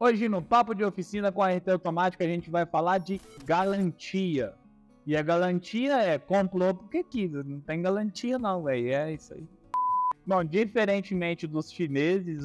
Hoje no Papo de Oficina com a RT Automática a gente vai falar de garantia. E a garantia é comprou porque quis, não tem garantia não, velho, é isso aí. Bom, diferentemente dos chineses,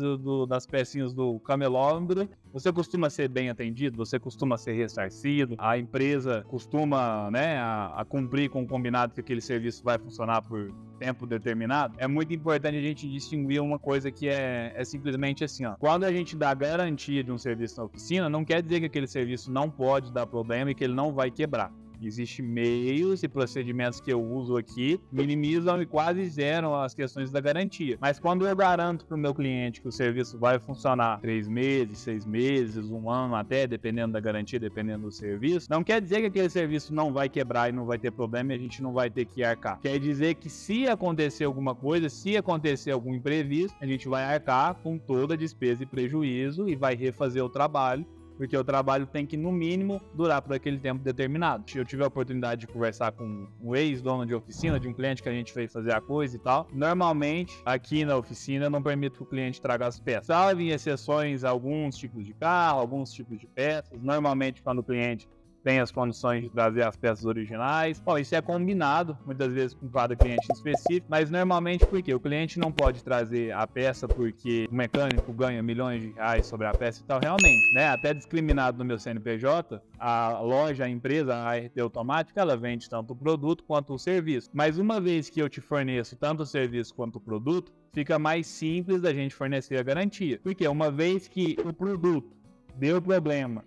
das pecinhas do camelôdromo, você costuma ser bem atendido, você costuma ser ressarcido, a empresa costuma, né, a cumprir com o combinado que aquele serviço vai funcionar por tempo determinado. É muito importante a gente distinguir uma coisa que é simplesmente assim, ó. Quando a gente dá garantia de um serviço na oficina, não quer dizer que aquele serviço não pode dar problema e que ele não vai quebrar. Existem meios e procedimentos que eu uso aqui, minimizam e quase zeram as questões da garantia. Mas quando eu garanto para o meu cliente que o serviço vai funcionar 3 meses, 6 meses, 1 ano até, dependendo da garantia, dependendo do serviço, não quer dizer que aquele serviço não vai quebrar e não vai ter problema e a gente não vai ter que arcar. Quer dizer que se acontecer alguma coisa, se acontecer algum imprevisto, a gente vai arcar com toda a despesa e prejuízo e vai refazer o trabalho, porque o trabalho tem que, no mínimo, durar por aquele tempo determinado. Eu tive a oportunidade de conversar com um ex-dono de oficina, de um cliente que a gente fez fazer a coisa e tal. Normalmente, aqui na oficina, eu não permito que o cliente traga as peças. Salve exceções a alguns tipos de carro, alguns tipos de peças. Normalmente, quando o cliente tem as condições de trazer as peças originais. Bom, isso é combinado, muitas vezes com cada cliente específico, mas normalmente porque o cliente não pode trazer a peça porque o mecânico ganha milhões de reais sobre a peça e tal, realmente, né? Até discriminado no meu CNPJ, a loja, a empresa, a RT Automática, ela vende tanto o produto quanto o serviço. Mas uma vez que eu te forneço tanto o serviço quanto o produto, fica mais simples da gente fornecer a garantia. Porque uma vez que o produto deu problema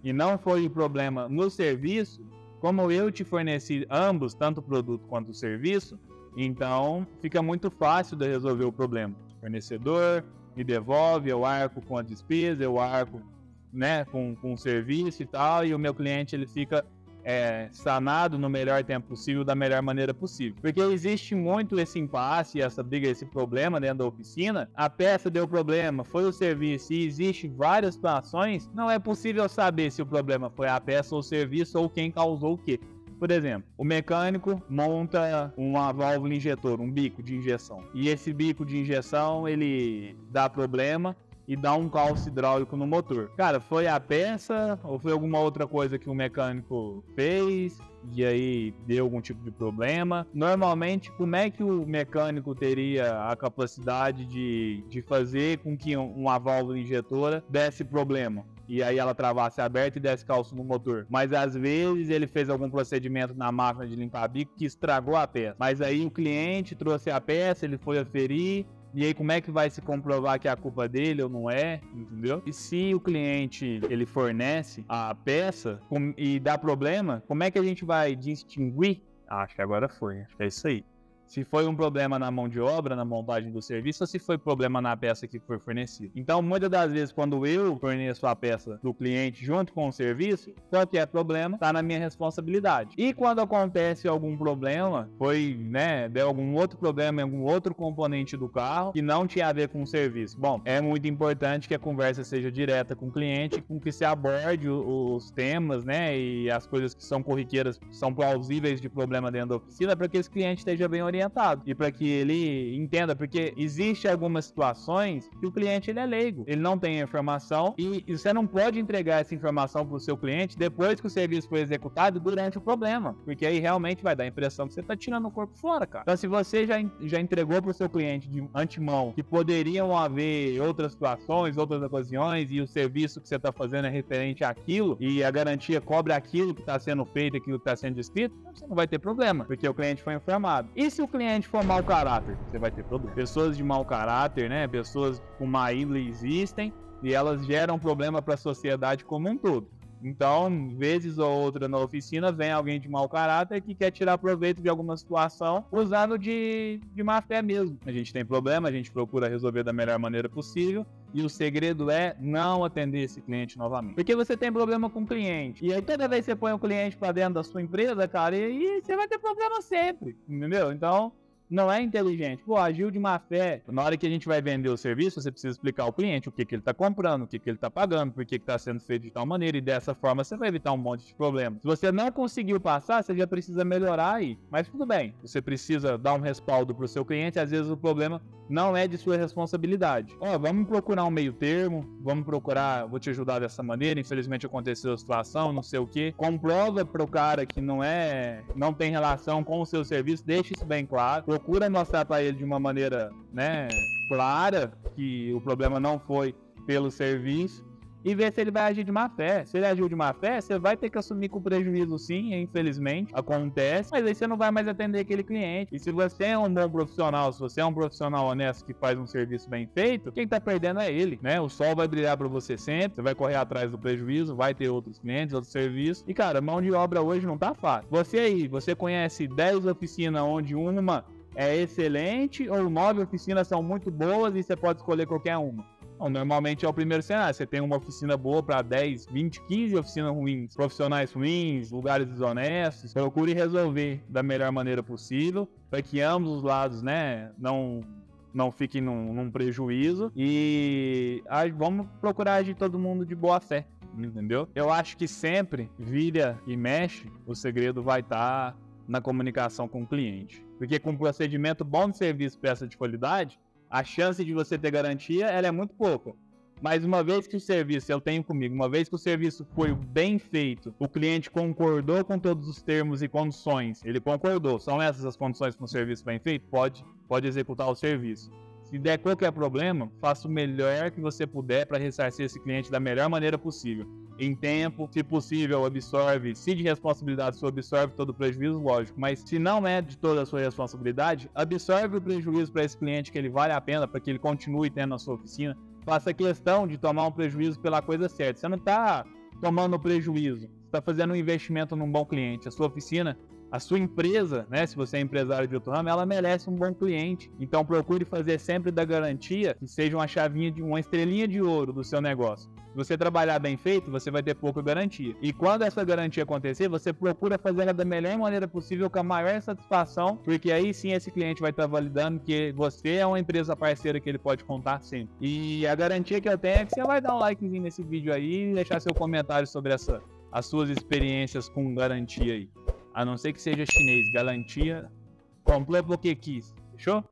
e não foi o problema no serviço, como eu te forneci ambos, tanto o produto quanto o serviço, então fica muito fácil de resolver o problema. O fornecedor me devolve, eu arco com a despesa, eu arco, né, com o serviço e tal, e o meu cliente ele fica sanado no melhor tempo possível, da melhor maneira possível. Porque existe muito esse impasse, essa briga, esse problema dentro da oficina. A peça deu problema, foi o serviço, e existe várias situações, não é possível saber se o problema foi a peça ou o serviço ou quem causou o quê. Por exemplo, o mecânico monta uma válvula injetor, um bico de injeção. E esse bico de injeção, ele dá problema e dá um calço hidráulico no motor. Cara, foi a peça ou foi alguma outra coisa que o mecânico fez e aí deu algum tipo de problema? Normalmente, como é que o mecânico teria a capacidade de fazer com que uma válvula injetora desse problema? E aí ela travasse aberta e desse calço no motor. Mas às vezes ele fez algum procedimento na máquina de limpar bico que estragou a peça. Mas aí o cliente trouxe a peça, ele foi aferir. E aí como é que vai se comprovar que é a culpa dele ou não é, entendeu? E se o cliente ele fornece a peça e dá problema, como é que a gente vai distinguir? Acho que agora foi, acho que é isso aí. Se foi um problema na mão de obra, na montagem do serviço, ou se foi problema na peça que foi fornecida. Então, muitas das vezes, quando eu forneço a peça do cliente junto com o serviço, qualquer problema está na minha responsabilidade. E quando acontece algum problema, deu algum outro problema em algum outro componente do carro que não tinha a ver com o serviço. Bom, é muito importante que a conversa seja direta com o cliente, com que se aborde os temas, né, e as coisas que são corriqueiras, são plausíveis de problema dentro da oficina, para que esse cliente esteja bem orientado e para que ele entenda, porque existe algumas situações que o cliente ele é leigo, ele não tem a informação e você não pode entregar essa informação para o seu cliente depois que o serviço foi executado durante o problema, porque aí realmente vai dar a impressão que você está tirando o corpo fora, cara. Então se você já entregou para o seu cliente de antemão que poderiam haver outras situações, outras ocasiões e o serviço que você está fazendo é referente àquilo e a garantia cobre aquilo que está sendo feito, aquilo que está sendo descrito, você não vai ter problema, porque o cliente foi informado. E se o cliente for mau caráter, você vai ter problema. Pessoas de mau caráter, né? Pessoas com má índole existem e elas geram problema para a sociedade como um todo. Então, vezes ou outra na oficina, vem alguém de mau caráter que quer tirar proveito de alguma situação usando de má fé mesmo. A gente tem problema, a gente procura resolver da melhor maneira possível e o segredo é não atender esse cliente novamente. Porque você tem problema com o cliente e aí toda vez que você põe o cliente para dentro da sua empresa, cara, e você vai ter problema sempre, entendeu? Então, não é inteligente. Pô, agiu de má fé. Na hora que a gente vai vender o serviço, você precisa explicar ao cliente o que ele está comprando, o que ele está pagando, por que está sendo feito de tal maneira, e dessa forma você vai evitar um monte de problemas. Se você não conseguiu passar, você já precisa melhorar aí. Mas tudo bem, você precisa dar um respaldo para o seu cliente, às vezes o problema não é de sua responsabilidade. Ó, vamos procurar um meio termo, vamos procurar, vou te ajudar dessa maneira, infelizmente aconteceu a situação, não sei o que. Comprova para o cara que não tem relação com o seu serviço, deixa isso bem claro. Procura mostrar para ele de uma maneira, né, clara que o problema não foi pelo serviço e ver se ele vai agir de má fé. Se ele agiu de má fé, você vai ter que assumir com prejuízo sim, infelizmente, acontece, mas aí você não vai mais atender aquele cliente. E se você é um bom profissional, se você é um profissional honesto que faz um serviço bem feito, quem tá perdendo é ele, né? O sol vai brilhar para você sempre, você vai correr atrás do prejuízo, vai ter outros clientes, outros serviços. E cara, mão de obra hoje não tá fácil. Você conhece 10 oficinas onde uma é excelente ou 9 oficinas são muito boas e você pode escolher qualquer uma? Não, normalmente é o primeiro cenário. Você tem uma oficina boa para 10, 20, 15 oficinas ruins, profissionais ruins, lugares desonestos. Procure resolver da melhor maneira possível para que ambos os lados, né, não fiquem num prejuízo. E vamos procurar agir todo mundo de boa fé, entendeu? Eu acho que sempre vira e mexe, o segredo vai estar na comunicação com o cliente. Porque com um procedimento bom de serviço, peça de qualidade, a chance de você ter garantia, ela é muito pouca. Mas uma vez que o serviço, eu tenho comigo, uma vez que o serviço foi bem feito, o cliente concordou com todos os termos e condições, ele concordou, são essas as condições para um serviço bem feito, pode executar o serviço. Se der qualquer problema, faça o melhor que você puder para ressarcir esse cliente da melhor maneira possível. Em tempo, se possível, absorve. Se de responsabilidade sua, absorve todo o prejuízo, lógico. Mas se não é de toda a sua responsabilidade, absorve o prejuízo para esse cliente que ele vale a pena, para que ele continue tendo a sua oficina. Faça questão de tomar um prejuízo pela coisa certa. Você não está tomando prejuízo, você está fazendo um investimento num bom cliente. A sua oficina, a sua empresa, né, se você é empresário de outro ramo, ela merece um bom cliente. Então procure fazer sempre da garantia que seja uma chavinha uma estrelinha de ouro do seu negócio. Se você trabalhar bem feito, você vai ter pouca garantia. E quando essa garantia acontecer, você procura fazer ela da melhor maneira possível, com a maior satisfação, porque aí sim esse cliente vai estar validando que você é uma empresa parceira que ele pode contar sempre. E a garantia que eu tenho é que você vai dar um likezinho nesse vídeo aí e deixar seu comentário sobre as suas experiências com garantia aí. A não ser que seja chinês, garantia completa o que quis. Fechou?